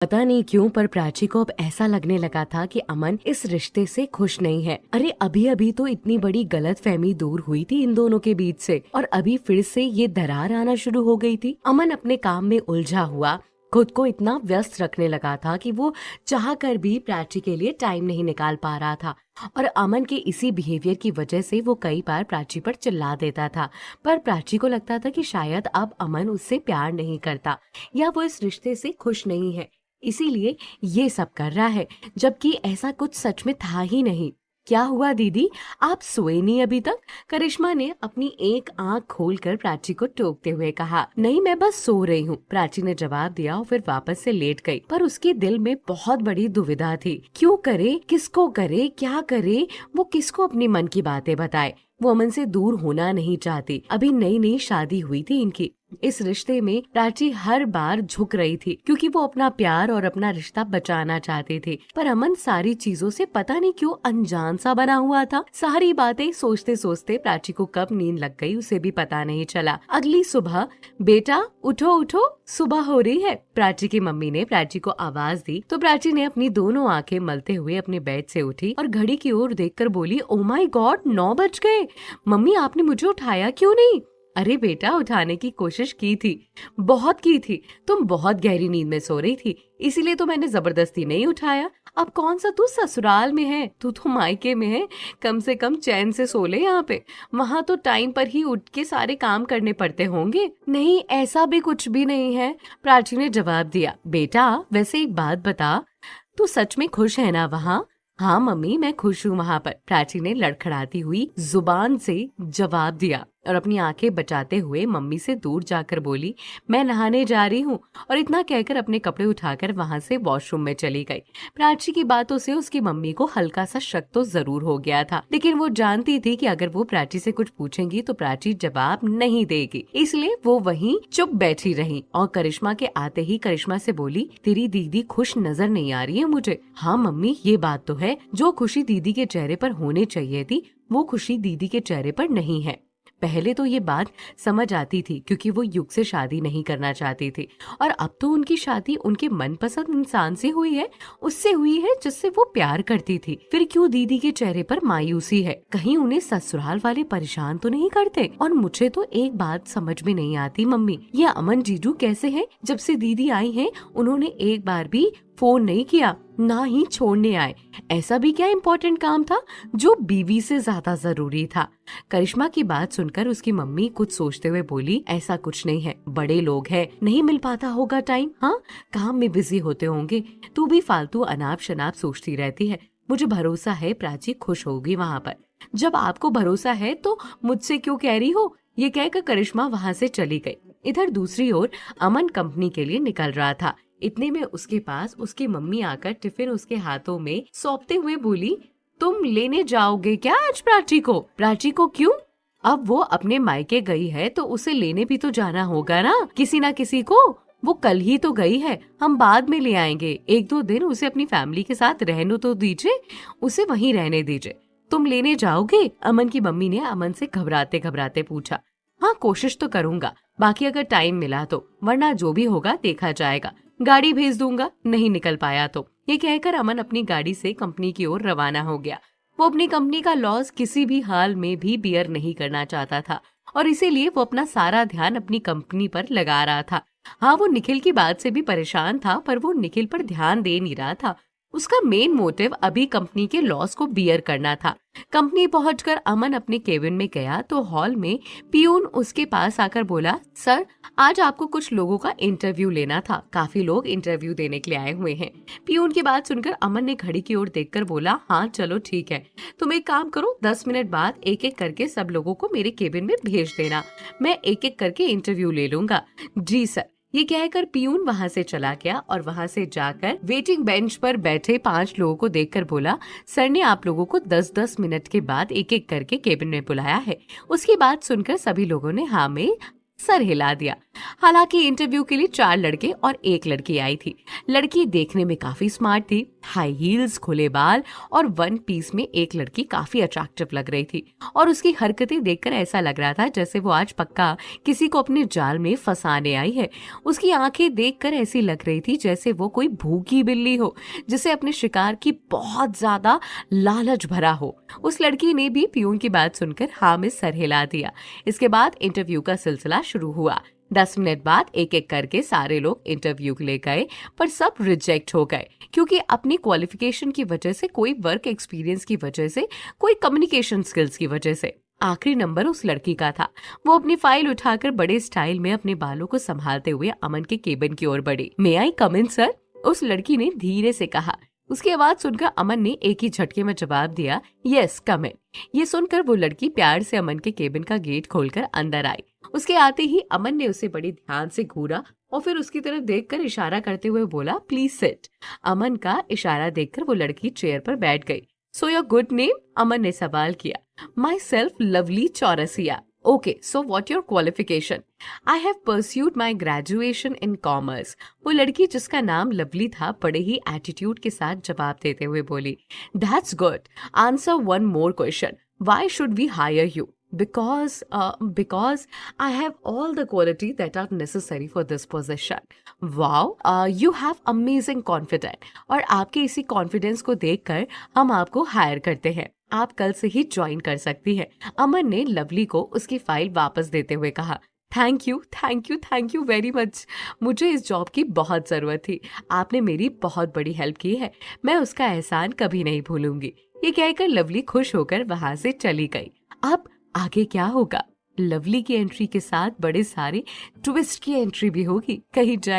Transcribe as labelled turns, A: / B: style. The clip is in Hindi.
A: पता नहीं क्यों पर प्राची को अब ऐसा लगने लगा था कि अमन इस रिश्ते से खुश नहीं है। अरे अभी अभी तो इतनी बड़ी गलतफहमी दूर हुई थी इन दोनों के बीच से, और अभी फिर से ये दरार आना शुरू हो गई थी। अमन अपने काम में उलझा हुआ खुद को इतना व्यस्त रखने लगा था कि वो चाह कर भी प्राची के लिए टाइम नहीं निकाल पा रहा था। और अमन के इसी बिहेवियर की वजह से वो कई बार प्राची पर चिल्ला देता था। पर प्राची को लगता था कि शायद अब अमन उससे प्यार नहीं करता या वो इस रिश्ते से खुश नहीं है, इसीलिए ये सब कर रहा है, जबकि ऐसा कुछ सच में था ही नहीं। क्या हुआ दीदी, आप सोए नहीं अभी तक? करिश्मा ने अपनी एक आंख खोलकर प्राची को टोकते हुए कहा। नहीं, मैं बस सो रही हूँ, प्राची ने जवाब दिया और फिर वापस से लेट गई। पर उसके दिल में बहुत बड़ी दुविधा थी। क्यों करे, किसको करे, क्या करे, वो किसको अपनी मन की बातें बताए। वो अमन से दूर होना नहीं चाहती। अभी नई नई शादी हुई थी इनकी। इस रिश्ते में प्राची हर बार झुक रही थी क्योंकि वो अपना प्यार और अपना रिश्ता बचाना चाहती थी। पर अमन सारी चीजों से पता नहीं क्यों अनजान सा बना हुआ था। सारी बातें सोचते सोचते प्राची को कब नींद लग गई उसे भी पता नहीं चला। अगली सुबह, बेटा उठो उठो, सुबह हो रही है। प्राची की मम्मी ने प्राची को आवाज दी तो प्राची ने अपनी दोनों आंखें मलते हुए अपने बेड से उठी और घड़ी की ओर देखकर बोली, ओ माय गॉड, 9 बज गए। मम्मी, आपने मुझे उठाया क्यों नहीं? अरे बेटा, उठाने की कोशिश की थी, बहुत की थी। तुम बहुत गहरी नींद में सो रही थी, इसीलिए तो मैंने जबरदस्ती नहीं उठाया। अब कौन सा तू ससुराल में है, तू तो मायके में है। कम से कम चैन से सो ले यहाँ पे। वहाँ तो टाइम पर ही उठ के सारे काम करने पड़ते होंगे। नहीं, ऐसा भी कुछ भी नहीं है, प्राची ने जवाब दिया। बेटा, वैसे एक बात बता, तू सच में खुश है ना वहाँ? हाँ मम्मी, मैं खुश हूँ वहाँ पर, प्राची ने लड़खड़ाती हुई जुबान से जवाब दिया और अपनी आंखें बचाते हुए मम्मी से दूर जाकर बोली, मैं नहाने जा रही हूँ। और इतना कहकर अपने कपड़े उठाकर वहाँ से वॉशरूम में चली गई। प्राची की बातों से उसकी मम्मी को हल्का सा शक तो जरूर हो गया था, लेकिन वो जानती थी कि अगर वो प्राची से कुछ पूछेंगी तो प्राची जवाब नहीं देगी, इसलिए वो वहीं चुप बैठी रही। और करिश्मा के आते ही करिश्मा से बोली, तेरी दीदी खुश नजर नहीं आ रही है मुझे। हाँ मम्मी, ये बात तो है, जो खुशी दीदी के चेहरे पर होनी चाहिए थी वो खुशी दीदी के चेहरे पर नहीं है। पहले तो ये बात समझ आती थी क्योंकि वो युग से शादी नहीं करना चाहती थी, और अब तो उनकी शादी उनके मनपसंद इंसान से हुई है, उससे हुई है जिससे वो प्यार करती थी। फिर क्यों दीदी के चेहरे पर मायूसी है? कहीं उन्हें ससुराल वाले परेशान तो नहीं करते? और मुझे तो एक बात समझ में नहीं आती मम्मी, ये अमन जीजू कैसे हैं? जब से दीदी आई हैं उन्होंने एक बार भी फोन नहीं किया, ना ही छोड़ने आए। ऐसा भी क्या इम्पोर्टेंट काम था जो बीवी से ज्यादा जरूरी था? करिश्मा की बात सुनकर उसकी मम्मी कुछ सोचते हुए बोली, ऐसा कुछ नहीं है, बड़े लोग हैं, नहीं मिल पाता होगा टाइम। हाँ, काम में बिजी होते होंगे, तू भी फालतू अनाप शनाप सोचती रहती है। मुझे भरोसा है प्राची खुश होगी वहाँ पर। जब आपको भरोसा है तो मुझसे क्यों कह रही हो? ये कहकर करिश्मा वहाँ से चली गई। इधर दूसरी ओर अमन कंपनी के लिए निकल रहा था। इतने में उसके पास उसकी मम्मी आकर टिफिन उसके हाथों में सौंपते हुए बोली, तुम लेने जाओगे क्या आज प्राची को? प्राची को क्यों? अब वो अपने मायके गई है तो उसे लेने भी तो जाना होगा ना, किसी ना किसी को। वो कल ही तो गई है, हम बाद में ले आएंगे। 1-2 दिन उसे अपनी फैमिली के साथ रहने तो दीजिए, उसे वहीं रहने दीजिए। तुम लेने जाओगे? अमन की मम्मी ने अमन से घबराते घबराते पूछा। हाँ, कोशिश तो करूंगा, बाकी अगर टाइम मिला तो, वरना जो भी होगा देखा जाएगा। गाड़ी भेज दूंगा, नहीं निकल पाया तो। ये कहकर अमन अपनी गाड़ी से कंपनी की ओर रवाना हो गया। वो अपनी कंपनी का लॉस किसी भी हाल में भी बियर नहीं करना चाहता था, और इसीलिए वो अपना सारा ध्यान अपनी कंपनी पर लगा रहा था। हाँ, वो निखिल की बात से भी परेशान था, पर वो निखिल पर ध्यान दे नहीं रहा था। उसका मेन मोटिव अभी कंपनी के लॉस को बियर करना था। कंपनी पहुंचकर अमन अपने केबिन में गया तो हॉल में पियून उसके पास आकर बोला, सर, आज आपको कुछ लोगों का इंटरव्यू लेना था, काफी लोग इंटरव्यू देने के लिए आए हुए हैं। पियून की बात सुनकर अमन ने घड़ी की ओर देखकर बोला, हाँ चलो ठीक है, तुम एक काम करो, 10 मिनट बाद एक एक करके सब लोगों को मेरे केबिन में भेज देना, मैं एक एक करके इंटरव्यू ले लूंगा। जी सर। ये कहकर पियून वहाँ से चला गया और वहाँ से जाकर वेटिंग बेंच पर बैठे 5 लोगों को देखकर बोला, सर ने आप लोगों को 10-10 मिनट के बाद एक एक करके केबिन में बुलाया है। उसकी बात सुनकर सभी लोगों ने हाँ में सर हिला दिया। हालांकि इंटरव्यू के लिए 4 लड़के और 1 लड़की आई थी। लड़की देखने में काफी स्मार्ट थी, हाई हील्स, खुले बाल और वन पीस में एक लड़की काफी अट्रैक्टिव लग रही थी और उसकी हरकतें देखकर ऐसा लग रहा था जैसे वो आज पक्का किसी को अपने जाल में फंसाने आई है। उसकी आंखें देखकर ऐसी लग रही थी जैसे वो कोई भूखी बिल्ली हो जिसे अपने शिकार की बहुत ज्यादा लालच भरा हो। उस लड़की ने भी पियून की बात सुनकर हाँ में सर हिला दिया। इसके बाद इंटरव्यू का सिलसिला शुरू हुआ। 10 मिनट बाद एक एक करके सारे लोग इंटरव्यू के लिए गए, पर सब रिजेक्ट हो गए क्योंकि अपनी क्वालिफिकेशन की वजह से, कोई वर्क एक्सपीरियंस की वजह से, कोई कम्युनिकेशन स्किल्स की वजह से। आखिरी नंबर उस लड़की का था। वो अपनी फाइल उठाकर बड़े स्टाइल में अपने बालों को संभालते हुए अमन के केबिन की ओर बढ़ी। मे आई कम इन सर? उस लड़की ने धीरे से कहा। उसकी आवाज सुनकर अमन ने एक ही झटके में जवाब दिया, यस कम इन। ये सुनकर वो लड़की प्यार से अमन के केबिन का गेट खोलकर अंदर आई। उसके आते ही अमन ने उसे बड़ी ध्यान से घूरा और फिर उसकी तरफ देखकर इशारा करते हुए बोला, प्लीज सिट। अमन का इशारा देखकर वो लड़की चेयर पर बैठ गई। So your good name? Aman ने सवाल किया। Myself Lovely Chaurasia. Okay, so what your qualification? I have pursued my graduation in commerce. वो लड़की जिसका नाम लवली था बड़े ही एटीट्यूड के साथ जवाब देते हुए बोली, that's good. Answer one more question, why should we hire you? Because I have all the quality that are necessary for this position. Wow, you have amazing confidence. और आपके इसी कॉन्फिडेंस को देखकर हम आपको हायर करते हैं। आप कल से ही ज्वाइन कर सकती हैं। अमन ने लवली को उसकी फाइल वापस देते हुए कहा, thank you, thank you, thank you very much. मुझे इस जॉब की बहुत ज़रूरत थी। आपने मेरी बहुत बड़ी हेल्प की है। मैं उसका एहसान कभी नहीं भूलूंगी। ये कहकर लवली खुश होकर वहां से चली गई। अब आगे क्या होगा? लवली की एंट्री के साथ बड़े सारे ट्विस्ट की एंट्री भी होगी। कहीं जाए